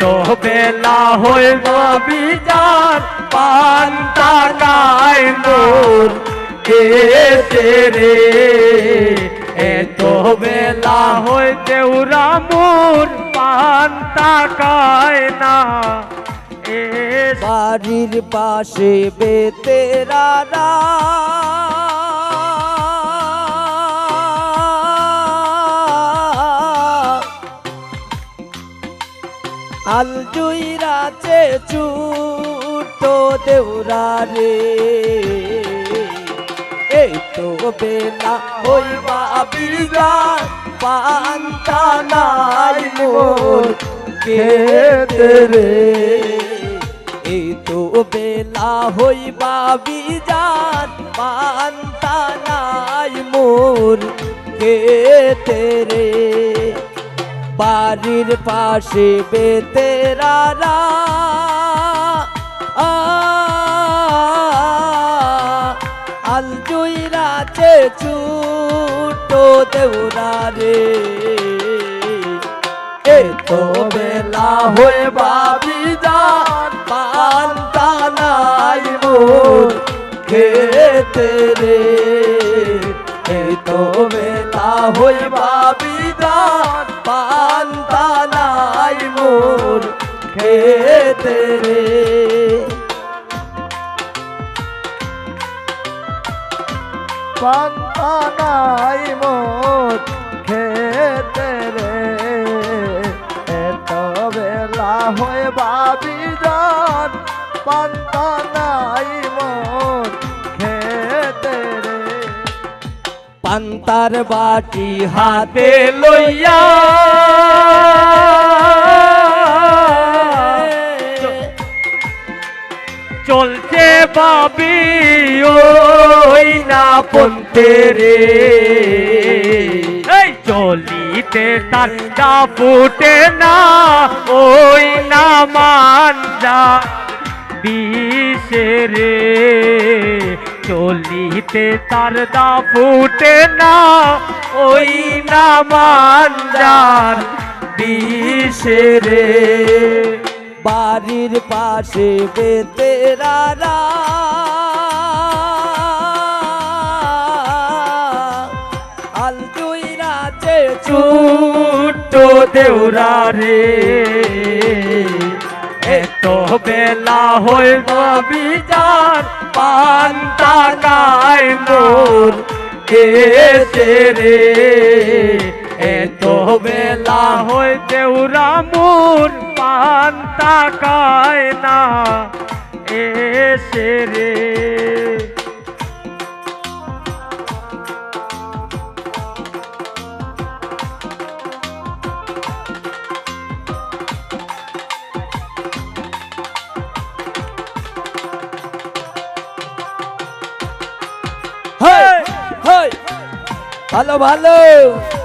এত বেলা হইল বিজার পান্তা গায় মোর খেতে রে এত বেলা হইতে উরা মোর পান্তা গায় না বাড়ির পাশে বেতেরারা আল জুইরাছে চুটো দেউরা রে এই তো বেলা হইবা বিজার পান্তা নাই মোর খেতে রে এই তো বেলা হইবা বিজার পান্তা নাই মোর খেতে রে বাড়ির পাশে বেতেরারা আল জুইরাছে চুটো দেউরা রে এত বেলা হইবা বিজার পান্তা নাই মোর খেতে রে এত বেলা হইবা বিজার পান্তা নাই মোর খেতে রে পান্তা নাই মোর খেতে রে এত বেলা হইবা বিজার পান্তা নাই মোর খেতে রে পান্তার বাটি হাতে লইয়া চলছে বাবি ওই না পন্তে রে এই চলিতে তার না ফুটে না ওই না মানজা বিষে রে চলিতে তার দা ফুটে না ওই না মানজার বিষে রে বাড়ির পাশে বেতেরারা আল জুইরাছে চুটো দেউরা রে এত বেলা হইব বিজার পান্তা গায় মোর খেতে রে এত বেলা হইতে উরা মোর পান্তা গায় না এসে রে ভালো ভালো